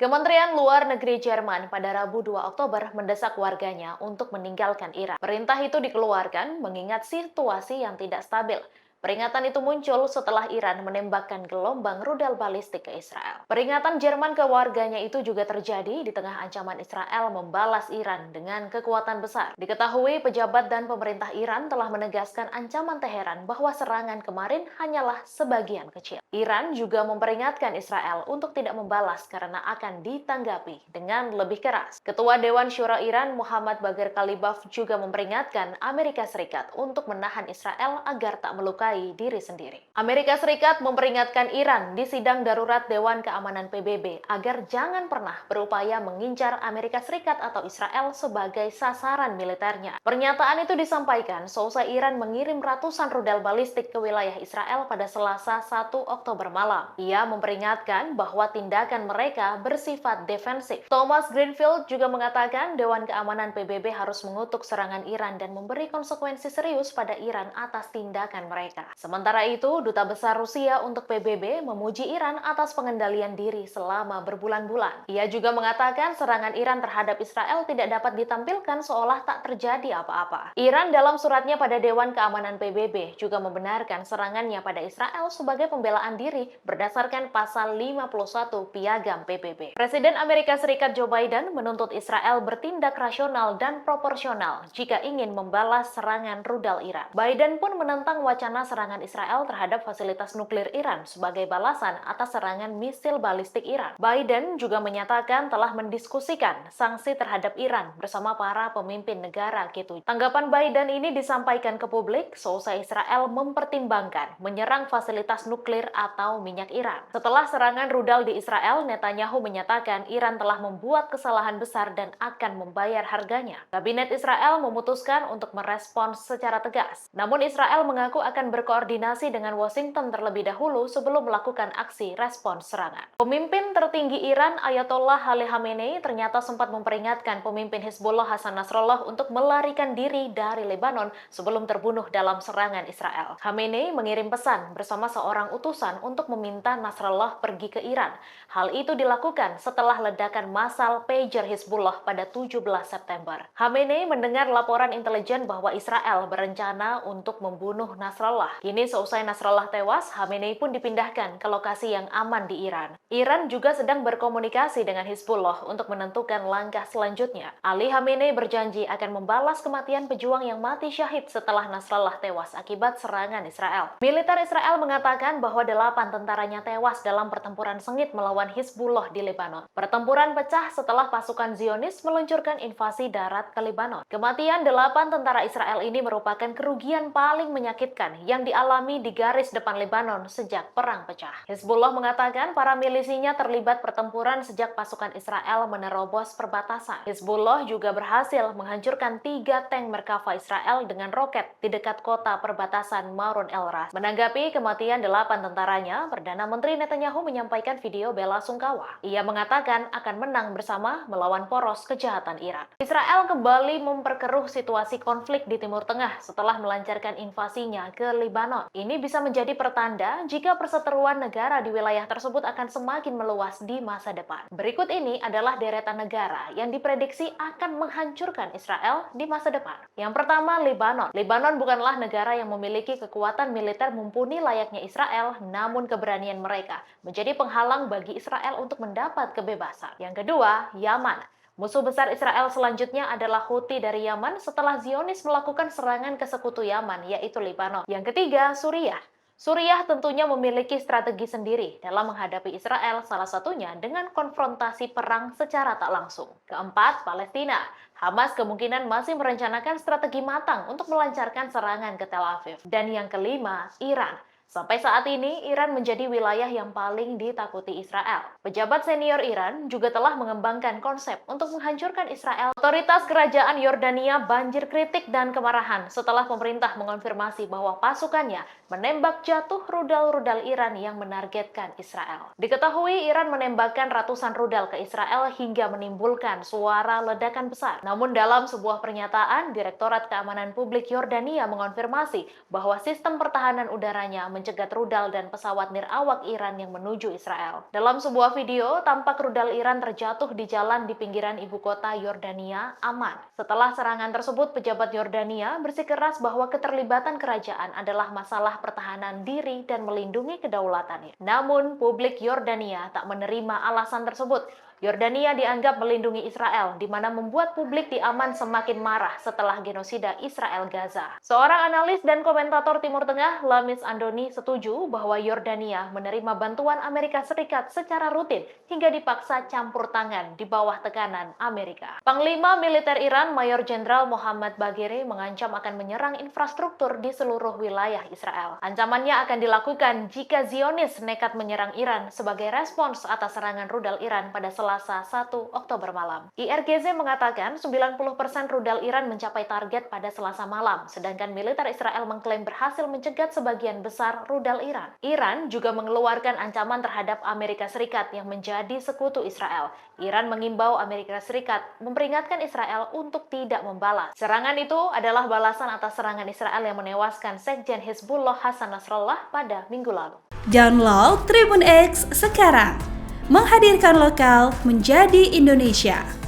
Kementerian Luar Negeri Jerman pada Rabu 2 Oktober mendesak warganya untuk meninggalkan Iran. Perintah itu dikeluarkan mengingat situasi yang tidak stabil. Peringatan itu muncul setelah Iran menembakkan gelombang rudal balistik ke Israel. Peringatan Jerman ke warganya itu juga terjadi di tengah ancaman Israel membalas Iran dengan kekuatan besar. Diketahui pejabat dan pemerintah Iran telah menegaskan ancaman Teheran bahwa serangan kemarin hanyalah sebagian kecil. Iran juga memperingatkan Israel untuk tidak membalas karena akan ditanggapi dengan lebih keras. Ketua Dewan Syura Iran Muhammad Bagher Kalibaf juga memperingatkan Amerika Serikat untuk menahan Israel agar tak melukai diri sendiri. Amerika Serikat memperingatkan Iran di sidang darurat Dewan Keamanan PBB agar jangan pernah berupaya mengincar Amerika Serikat atau Israel sebagai sasaran militernya. Pernyataan itu disampaikan seusai Iran mengirim ratusan rudal balistik ke wilayah Israel pada Selasa 1 Oktober malam. Ia memperingatkan bahwa tindakan mereka bersifat defensif. Thomas Greenfield juga mengatakan Dewan Keamanan PBB harus mengutuk serangan Iran dan memberi konsekuensi serius pada Iran atas tindakan mereka. Sementara itu, Duta Besar Rusia untuk PBB memuji Iran atas pengendalian diri selama berbulan-bulan. Ia juga mengatakan serangan Iran terhadap Israel tidak dapat ditampilkan seolah tak terjadi apa-apa. Iran dalam suratnya pada Dewan Keamanan PBB juga membenarkan serangannya pada Israel sebagai pembelaan diri berdasarkan pasal 51 Piagam PBB. Presiden Amerika Serikat Joe Biden menuntut Israel bertindak rasional dan proporsional jika ingin membalas serangan rudal Iran. Biden pun menentang wacana serangan Israel terhadap fasilitas nuklir Iran sebagai balasan atas serangan misil balistik Iran. Biden juga menyatakan telah mendiskusikan sanksi terhadap Iran bersama para pemimpin negara G7. Tanggapan Biden ini disampaikan ke publik seusai Israel mempertimbangkan menyerang fasilitas nuklir atau minyak Iran. Setelah serangan rudal di Israel, Netanyahu menyatakan Iran telah membuat kesalahan besar dan akan membayar harganya. Kabinet Israel memutuskan untuk merespons secara tegas. Namun Israel mengaku akan berkoordinasi dengan Washington terlebih dahulu sebelum melakukan aksi respons serangan. Pemimpin tertinggi Iran Ayatollah Ali Khamenei ternyata sempat memperingatkan pemimpin Hizbullah Hasan Nasrallah untuk melarikan diri dari Lebanon sebelum terbunuh dalam serangan Israel. Khamenei mengirim pesan bersama seorang utusan untuk meminta Nasrallah pergi ke Iran. Hal itu dilakukan setelah ledakan massal pager Hizbullah pada 17 September. Khamenei mendengar laporan intelijen bahwa Israel berencana untuk membunuh Nasrallah. Kini seusai Nasrallah tewas, Khamenei pun dipindahkan ke lokasi yang aman di Iran. Iran juga sedang berkomunikasi dengan Hizbullah untuk menentukan langkah selanjutnya. Ali Khamenei berjanji akan membalas kematian pejuang yang mati syahid setelah Nasrallah tewas akibat serangan Israel. Militer Israel mengatakan bahwa 8 tentaranya tewas dalam pertempuran sengit melawan Hizbullah di Lebanon. Pertempuran pecah setelah pasukan Zionis meluncurkan invasi darat ke Lebanon. Kematian 8 tentara Israel ini merupakan kerugian paling menyakitkan yang dialami di garis depan Lebanon sejak perang pecah. Hizbullah mengatakan para milisinya terlibat pertempuran sejak pasukan Israel menerobos perbatasan. Hizbullah juga berhasil menghancurkan 3 tank Merkava Israel dengan roket di dekat kota perbatasan Marun El Ras. Menanggapi kematian 8 tentaranya, Perdana Menteri Netanyahu menyampaikan video bela sungkawa. Ia mengatakan akan menang bersama melawan poros kejahatan Iran. Israel kembali memperkeruh situasi konflik di Timur Tengah setelah melancarkan invasinya ke Lebanon. Ini bisa menjadi pertanda jika perseteruan negara di wilayah tersebut akan semakin meluas di masa depan. Berikut ini adalah deretan negara yang diprediksi akan menghancurkan Israel di masa depan. Yang pertama, Lebanon. Lebanon bukanlah negara yang memiliki kekuatan militer mumpuni layaknya Israel, namun keberanian mereka menjadi penghalang bagi Israel untuk mendapat kebebasan. Yang kedua, Yaman. Musuh besar Israel selanjutnya adalah Houthi dari Yaman setelah Zionis melakukan serangan ke sekutu Yaman, yaitu Lebanon. Yang ketiga, Suriah. Suriah tentunya memiliki strategi sendiri dalam menghadapi Israel, salah satunya dengan konfrontasi perang secara tak langsung. Keempat, Palestina. Hamas kemungkinan masih merencanakan strategi matang untuk melancarkan serangan ke Tel Aviv. Dan yang kelima, Iran. Sampai saat ini, Iran menjadi wilayah yang paling ditakuti Israel. Pejabat senior Iran juga telah mengembangkan konsep untuk menghancurkan Israel. Otoritas kerajaan Yordania banjir kritik dan kemarahan setelah pemerintah mengonfirmasi bahwa pasukannya menembak jatuh rudal-rudal Iran yang menargetkan Israel. Diketahui Iran menembakkan ratusan rudal ke Israel hingga menimbulkan suara ledakan besar. Namun dalam sebuah pernyataan, Direktorat Keamanan Publik Yordania mengonfirmasi bahwa sistem pertahanan udaranya mencegat rudal dan pesawat nirawak Iran yang menuju Israel. Dalam sebuah video, tampak rudal Iran terjatuh di jalan di pinggiran ibu kota Yordania, Amman. Setelah serangan tersebut, pejabat Yordania bersikeras bahwa keterlibatan kerajaan adalah masalah pertahanan diri dan melindungi kedaulatannya. Namun, publik Yordania tak menerima alasan tersebut. Yordania dianggap melindungi Israel, di mana membuat publik di Amman semakin marah setelah genosida Israel Gaza. Seorang analis dan komentator Timur Tengah, Lamis Andoni, setuju bahwa Yordania menerima bantuan Amerika Serikat secara rutin hingga dipaksa campur tangan di bawah tekanan Amerika. Panglima Militer Iran, Mayor Jenderal Mohammad Bagheri, mengancam akan menyerang infrastruktur di seluruh wilayah Israel. Ancamannya akan dilakukan jika Zionis nekat menyerang Iran sebagai respons atas serangan rudal Iran pada Selasa 1 Oktober malam. IRGZ mengatakan 90% rudal Iran mencapai target pada Selasa malam, sedangkan militer Israel mengklaim berhasil mencegat sebagian besar rudal Iran. Iran juga mengeluarkan ancaman terhadap Amerika Serikat yang menjadi sekutu Israel. Iran mengimbau Amerika Serikat memperingatkan Israel untuk tidak membalas. Serangan itu adalah balasan atas serangan Israel yang menewaskan Sekjen Hizbullah Hasan Nasrallah pada minggu lalu. Download Tribun X sekarang. Menghadirkan lokal menjadi Indonesia.